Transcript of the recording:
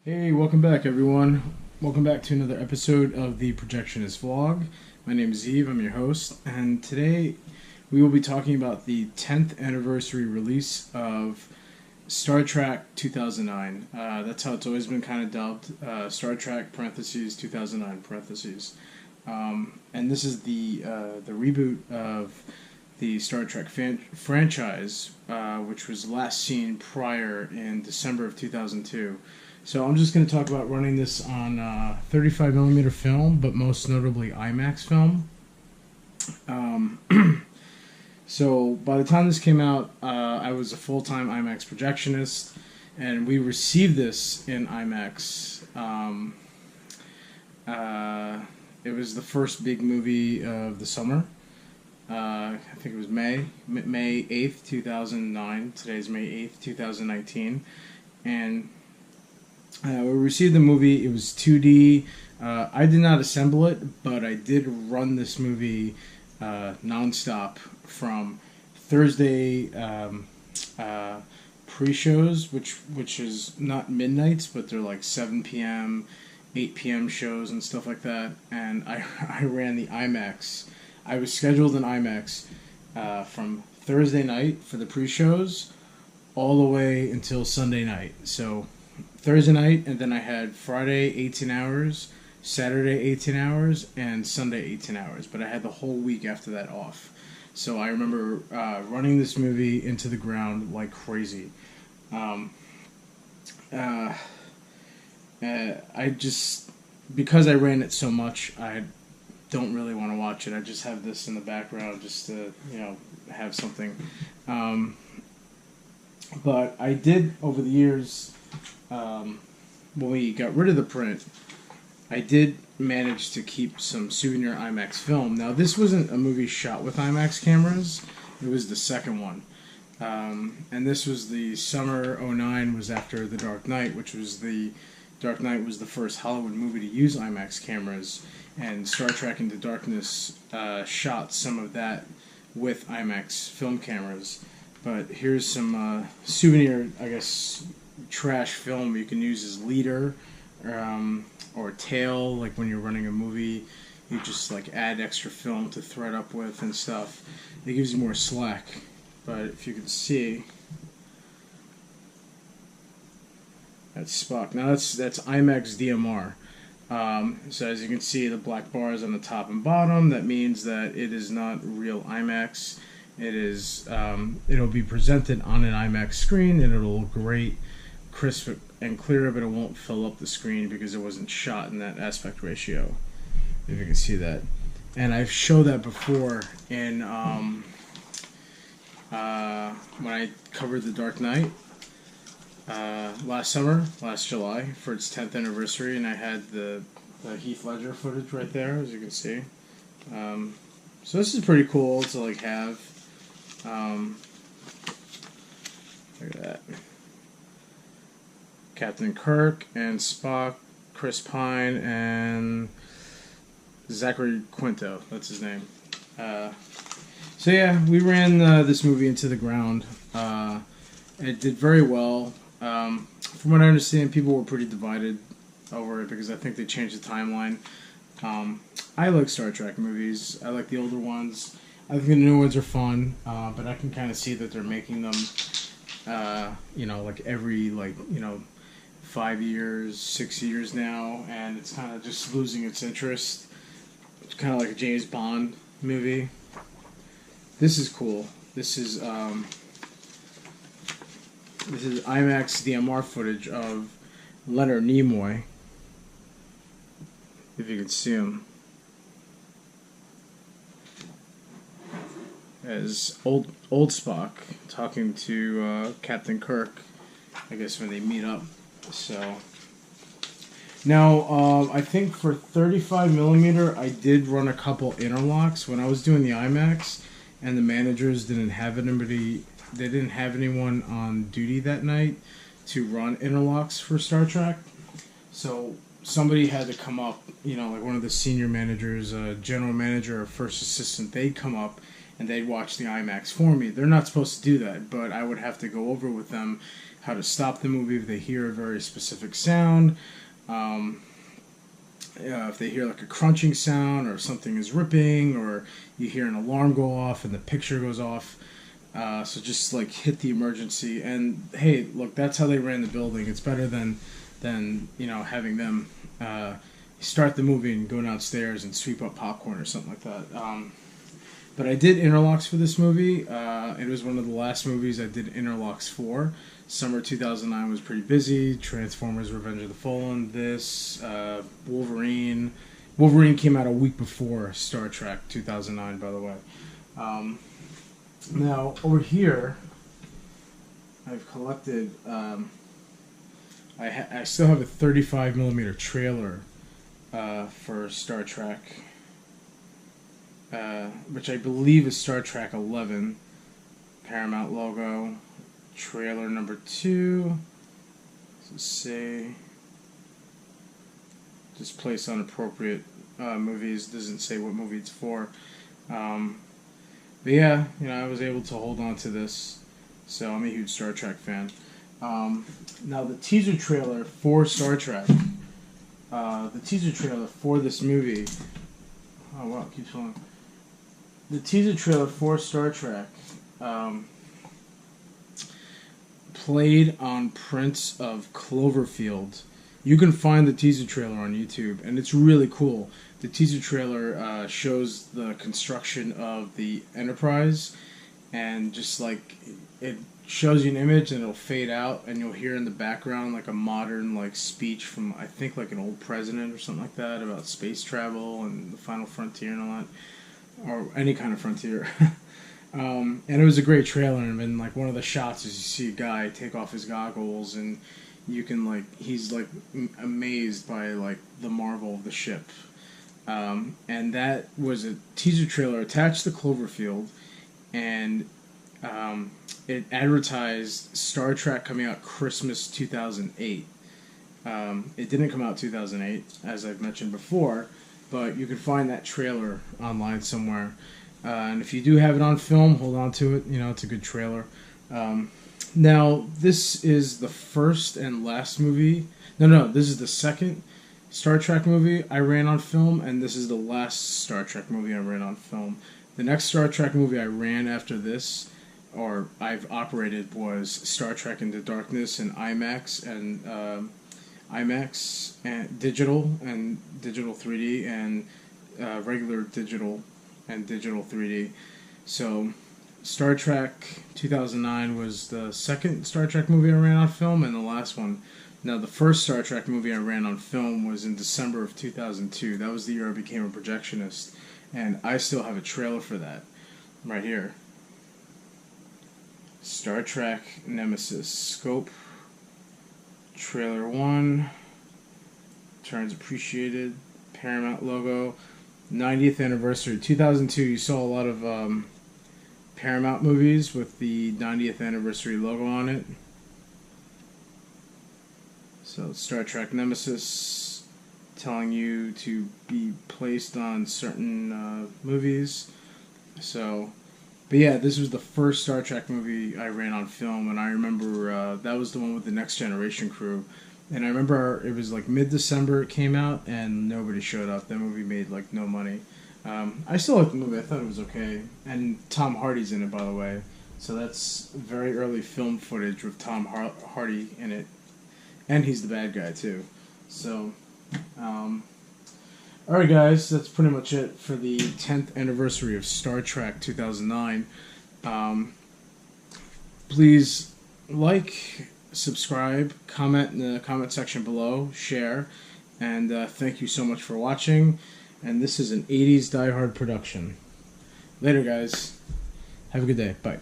Hey, welcome back, everyone. Welcome back to another episode of the Projectionist vlog. My name is Eve, I'm your host, and today we will be talking about the 10th anniversary release of Star Trek 2009. That's how it's always been kind of dubbed, Star Trek parentheses 2009 parentheses. And this is the reboot of the Star Trek franchise, which was last seen prior in December of 2002. So I'm just going to talk about running this on 35mm film, but most notably IMAX film. So by the time this came out, I was a full-time IMAX projectionist, and we received this in IMAX. It was the first big movie of the summer. I think it was May 8th, 2009. Today's May 8th, 2019. And we received the movie. It was 2D. I did not assemble it, but I did run this movie nonstop from Thursday pre-shows, which is not midnights, but they're like 7 p.m., 8 p.m. shows and stuff like that. And I ran the IMAX. I was scheduled in IMAX from Thursday night for the pre-shows all the way until Sunday night. So Thursday night, and then I had Friday 18 hours, Saturday 18 hours, and Sunday 18 hours. But I had the whole week after that off. So I remember running this movie into the ground like crazy. I just, because I ran it so much, I don't really want to watch it. I just have this in the background just to, have something. But I did, over the years, when we got rid of the print, I did manage to keep some souvenir IMAX film. Now, this wasn't a movie shot with IMAX cameras. It was the second one. And this was the summer '09, was after The Dark Knight, Dark Knight was the first Hollywood movie to use IMAX cameras, and Star Trek Into Darkness shot some of that with IMAX film cameras. But here's some souvenir, I guess, trash film you can use as leader or tail, like when you're running a movie. You just like add extra film to thread up with and stuff. It gives you more slack. But if you can see, that's Spock. Now that's IMAX DMR. So as you can see, the black bars on the top and bottom, that means that it is not real IMAX. It is, it'll be presented on an IMAX screen, and it'll look great, crisp and clear, but it won't fill up the screen because it wasn't shot in that aspect ratio, if you can see that. And I've showed that before in when I covered The Dark Knight last July, for its 10th anniversary, and I had the Heath Ledger footage right there, as you can see. So this is pretty cool to like have. Look at that. Captain Kirk and Spock, Chris Pine, and Zachary Quinto. That's his name. So yeah, we ran this movie into the ground. It did very well. From what I understand, people were pretty divided over it because I think they changed the timeline. I like Star Trek movies. I like the older ones. I think the new ones are fun, but I can kind of see that they're making them, like every 5 years, 6 years now, and it's kind of just losing its interest. It's kind of like a James Bond movie. This is cool. This is IMAX DMR footage of Leonard Nimoy, if you can see him, as old Spock talking to Captain Kirk, I guess when they meet up. So now I think for 35mm I did run a couple interlocks when I was doing the IMAX, and the managers didn't have anybody. They didn't have anyone on duty that night to run interlocks for Star Trek. So somebody had to come up, like one of the senior managers, general manager or first assistant, they'd come up and they'd watch the IMAX for me. They're not supposed to do that, but I would have to go over with them how to stop the movie if they hear a very specific sound. If they hear like a crunching sound or something is ripping or you hear an alarm go off and the picture goes off. So just like hit the emergency. And hey, look, that's how they ran the building. It's better than having them start the movie and go downstairs and sweep up popcorn or something like that. But I did interlocks for this movie. It was one of the last movies I did interlocks for. Summer 2009 was pretty busy. Transformers: Revenge of the Fallen. This Wolverine. Wolverine came out a week before Star Trek 2009, by the way. Now over here, I've collected. I still have a 35mm trailer for Star Trek. Which I believe is Star Trek 11, Paramount logo, trailer number 2, let's say, just place on appropriate movies, doesn't say what movie it's for, but yeah, I was able to hold on to this, so I'm a huge Star Trek fan. Now the teaser trailer for Star Trek, the teaser trailer for this movie, oh wow, it keeps going. The teaser trailer for Star Trek played on prints of Cloverfield. You can find the teaser trailer on YouTube, and it's really cool. The teaser trailer shows the construction of the Enterprise, and just like it shows you an image, and it'll fade out, and you'll hear in the background like a modern like speech from I think like an old president or something like that about space travel and the final frontier and all that. Or any kind of frontier. And it was a great trailer, and like one of the shots is you see a guy take off his goggles, and you can he's amazed by like the marvel of the ship. And that was a teaser trailer attached to Cloverfield, and it advertised Star Trek coming out Christmas 2008. It didn't come out 2008, as I've mentioned before. But you can find that trailer online somewhere. And if you do have it on film, hold on to it. It's a good trailer. Now, this is the first and last movie. No, this is the second Star Trek movie I ran on film, and this is the last Star Trek movie I ran on film. The next Star Trek movie I ran after this, or I've operated, was Star Trek Into Darkness in IMAX and digital 3D and regular digital and digital 3D. So Star Trek 2009 was the second Star Trek movie I ran on film, and the last one. Now the first Star Trek movie I ran on film was in December of 2002. That was the year I became a projectionist, and I still have a trailer for that right here. Star Trek Nemesis scope. Trailer 1, turns appreciated, Paramount logo, 90th anniversary, 2002. You saw a lot of Paramount movies with the 90th anniversary logo on it. So Star Trek Nemesis, telling you to be placed on certain movies. But yeah, this was the first Star Trek movie I ran on film, and I remember that was the one with the Next Generation crew. And I remember it was like mid-December it came out, and nobody showed up. That movie made like no money. I still liked the movie. I thought it was okay. And Tom Hardy's in it, by the way. So that's very early film footage with Tom Hardy in it. And he's the bad guy, too. So, alright guys, that's pretty much it for the 10th anniversary of Star Trek 2009. Please like, subscribe, comment in the comment section below, share, and thank you so much for watching. And this is an 80s Die Hard production. Later guys. Have a good day. Bye.